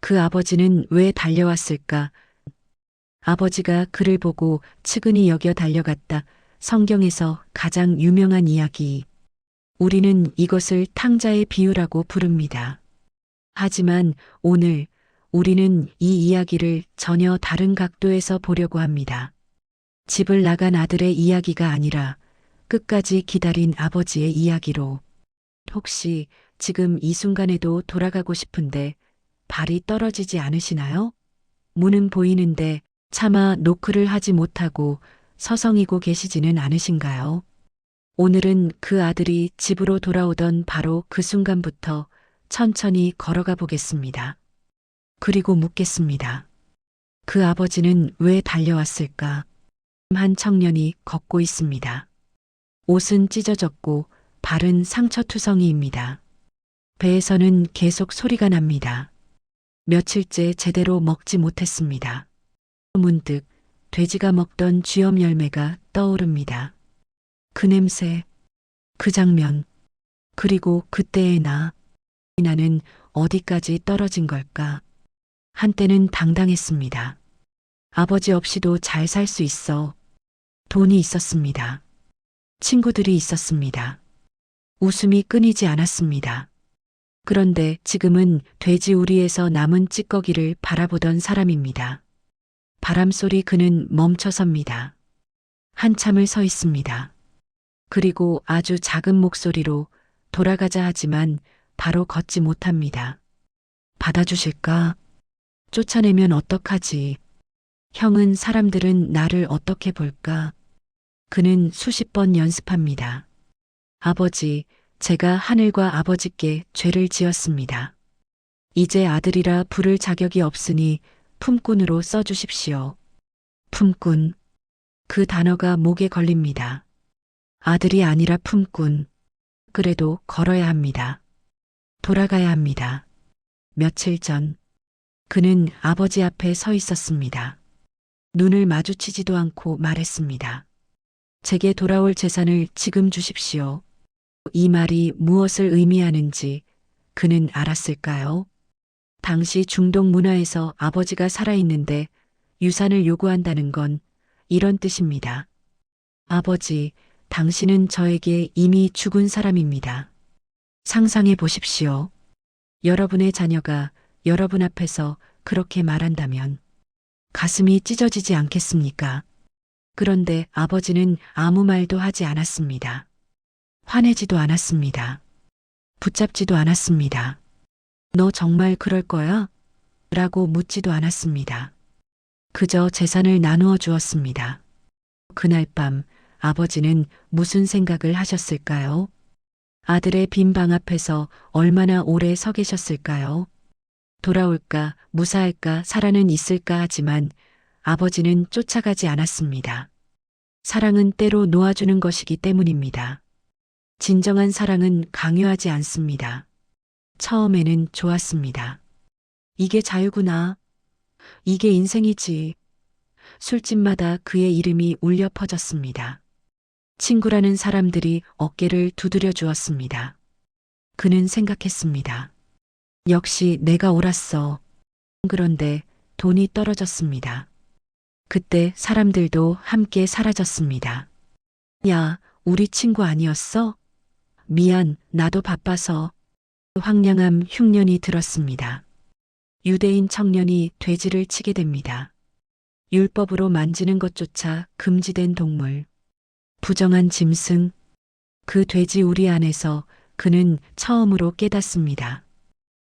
그 아버지는 왜 달려왔을까? 아버지가 그를 보고 측은히 여겨 달려갔다. 성경에서 가장 유명한 이야기. 우리는 이것을 탕자의 비유라고 부릅니다. 하지만 오늘 우리는 이 이야기를 전혀 다른 각도에서 보려고 합니다. 집을 나간 아들의 이야기가 아니라 끝까지 기다린 아버지의 이야기로. 혹시 지금 이 순간에도 돌아가고 싶은데 발이 떨어지지 않으시나요? 문은 보이는데 차마 노크를 하지 못하고 서성이고 계시지는 않으신가요? 오늘은 그 아들이 집으로 돌아오던 바로 그 순간부터 천천히 걸어가 보겠습니다. 그리고 묻겠습니다. 그 아버지는 왜 달려왔을까? 한 청년이 걷고 있습니다. 옷은 찢어졌고 발은 상처투성이입니다. 배에서는 계속 소리가 납니다. 며칠째 제대로 먹지 못했습니다. 문득 돼지가 먹던 쥐엄 열매가 떠오릅니다. 그 냄새, 그 장면, 그리고 그때의 나는 어디까지 떨어진 걸까? 한때는 당당했습니다. 아버지 없이도 잘 살 수 있어. 돈이 있었습니다. 친구들이 있었습니다. 웃음이 끊이지 않았습니다. 그런데 지금은 돼지 우리에서 남은 찌꺼기를 바라보던 사람입니다. 바람소리 그는 멈춰섭니다. 한참을 서 있습니다. 그리고 아주 작은 목소리로 돌아가자 하지만 바로 걷지 못합니다. 받아주실까? 쫓아내면 어떡하지? 형은 사람들은 나를 어떻게 볼까? 그는 수십 번 연습합니다. 아버지, 제가 하늘과 아버지께 죄를 지었습니다. 이제 아들이라 부를 자격이 없으니 품꾼으로 써주십시오. 품꾼. 그 단어가 목에 걸립니다. 아들이 아니라 품꾼. 그래도 걸어야 합니다. 돌아가야 합니다. 며칠 전 그는 아버지 앞에 서 있었습니다. 눈을 마주치지도 않고 말했습니다. 제게 돌아올 재산을 지금 주십시오. 이 말이 무엇을 의미하는지 그는 알았을까요? 당시 중동 문화에서 아버지가 살아있는데 유산을 요구한다는 건 이런 뜻입니다. 아버지, 당신은 저에게 이미 죽은 사람입니다. 상상해 보십시오. 여러분의 자녀가 여러분 앞에서 그렇게 말한다면 가슴이 찢어지지 않겠습니까? 그런데 아버지는 아무 말도 하지 않았습니다. 화내지도 않았습니다. 붙잡지도 않았습니다. 너 정말 그럴 거야? 라고 묻지도 않았습니다. 그저 재산을 나누어 주었습니다. 그날 밤 아버지는 무슨 생각을 하셨을까요? 아들의 빈 방 앞에서 얼마나 오래 서 계셨을까요? 돌아올까, 무사할까, 살아는 있을까 하지만 아버지는 쫓아가지 않았습니다. 사랑은 때로 놓아주는 것이기 때문입니다. 진정한 사랑은 강요하지 않습니다. 처음에는 좋았습니다. 이게 자유구나. 이게 인생이지. 술집마다 그의 이름이 울려 퍼졌습니다. 친구라는 사람들이 어깨를 두드려 주었습니다. 그는 생각했습니다. 역시 내가 옳았어. 그런데 돈이 떨어졌습니다. 그때 사람들도 함께 사라졌습니다. 야, 우리 친구 아니었어? 미안, 나도 바빠서. 황량함 흉년이 들었습니다. 유대인 청년이 돼지를 치게 됩니다. 율법으로 만지는 것조차 금지된 동물. 부정한 짐승. 그 돼지 우리 안에서 그는 처음으로 깨닫습니다.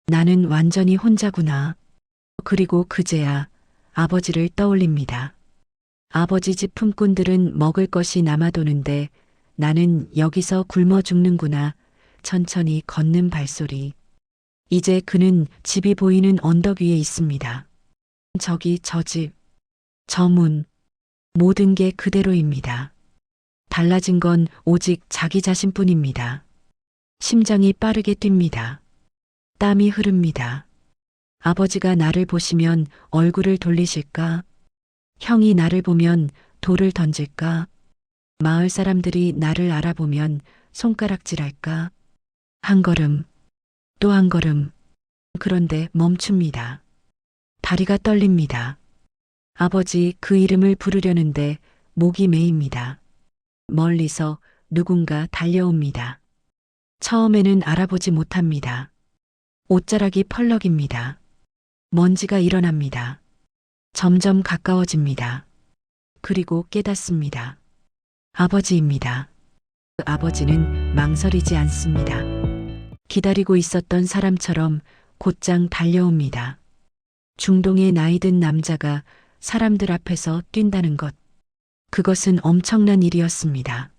나는 완전히 혼자구나. 그리고 그제야 아버지를 떠올립니다. 아버지 집 품꾼들은 먹을 것이 남아도는데 나는 여기서 굶어 죽는구나. 천천히 걷는 발소리. 이제 그는 집이 보이는 언덕 위에 있습니다. 저기 저 집, 저 문, 모든 게 그대로입니다. 달라진 건 오직 자기 자신뿐입니다. 심장이 빠르게 뜁니다. 땀이 흐릅니다. 아버지가 나를 보시면 얼굴을 돌리실까? 형이 나를 보면 돌을 던질까? 마을 사람들이 나를 알아보면 손가락질할까? 한 걸음, 또 한 걸음. 그런데 멈춥니다. 다리가 떨립니다. 아버지 그 이름을 부르려는데 목이 메입니다. 멀리서 누군가 달려옵니다. 처음에는 알아보지 못합니다. 옷자락이 펄럭입니다. 먼지가 일어납니다. 점점 가까워집니다. 그리고 깨닫습니다. 아버지입니다. 그 아버지는 망설이지 않습니다. 기다리고 있었던 사람처럼 곧장 달려옵니다. 중동의 나이든 남자가 사람들 앞에서 뛴다는 것. 그것은 엄청난 일이었습니다.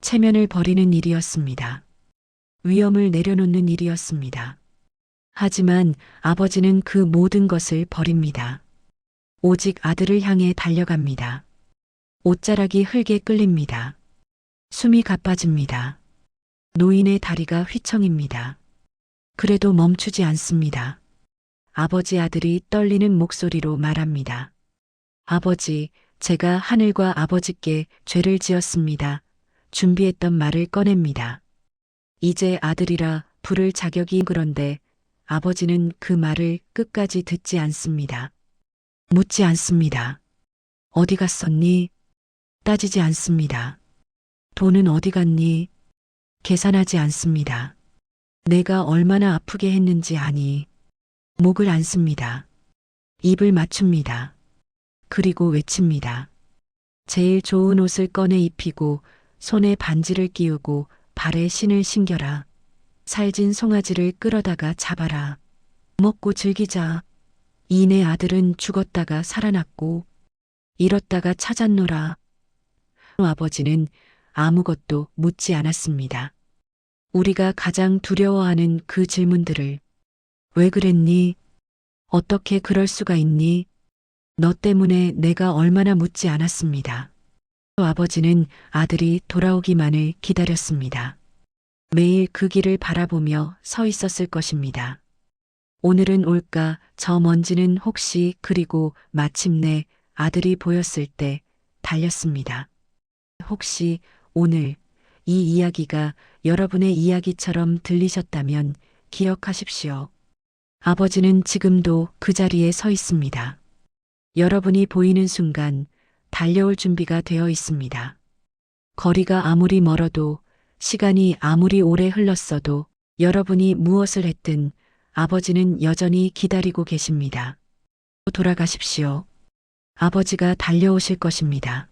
체면을 버리는 일이었습니다. 위험을 내려놓는 일이었습니다. 하지만 아버지는 그 모든 것을 버립니다. 오직 아들을 향해 달려갑니다. 옷자락이 흙에 끌립니다. 숨이 가빠집니다. 노인의 다리가 휘청입니다. 그래도 멈추지 않습니다. 아버지 아들이 떨리는 목소리로 말합니다. 아버지, 제가 하늘과 아버지께 죄를 지었습니다. 준비했던 말을 꺼냅니다. 이제 아들이라 부를 자격이 그런데 아버지는 그 말을 끝까지 듣지 않습니다. 묻지 않습니다. 어디 갔었니? 따지지 않습니다. 돈은 어디 갔니? 계산하지 않습니다. 내가 얼마나 아프게 했는지 아니? 목을 안 씁니다. 입을 맞춥니다. 그리고 외칩니다. 제일 좋은 옷을 꺼내 입히고 손에 반지를 끼우고 발에 신을 신겨라. 살진 송아지를 끌어다가 잡아라. 먹고 즐기자. 이내 아들은 죽었다가 살아났고 잃었다가 찾았노라. 아버지는 아무것도 묻지 않았습니다. 우리가 가장 두려워하는 그 질문들을 왜 그랬니? 어떻게 그럴 수가 있니? 너 때문에 내가 얼마나 묻지 않았습니다. 아버지는 아들이 돌아오기만을 기다렸습니다. 매일 그 길을 바라보며 서 있었을 것입니다. 오늘은 올까 저 먼지는 혹시 그리고 마침내 아들이 보였을 때 달렸습니다. 혹시 오늘 이 이야기가 여러분의 이야기처럼 들리셨다면 기억하십시오. 아버지는 지금도 그 자리에 서 있습니다. 여러분이 보이는 순간 달려올 준비가 되어 있습니다. 거리가 아무리 멀어도 시간이 아무리 오래 흘렀어도 여러분이 무엇을 했든 아버지는 여전히 기다리고 계십니다. 돌아가십시오. 아버지가 달려오실 것입니다.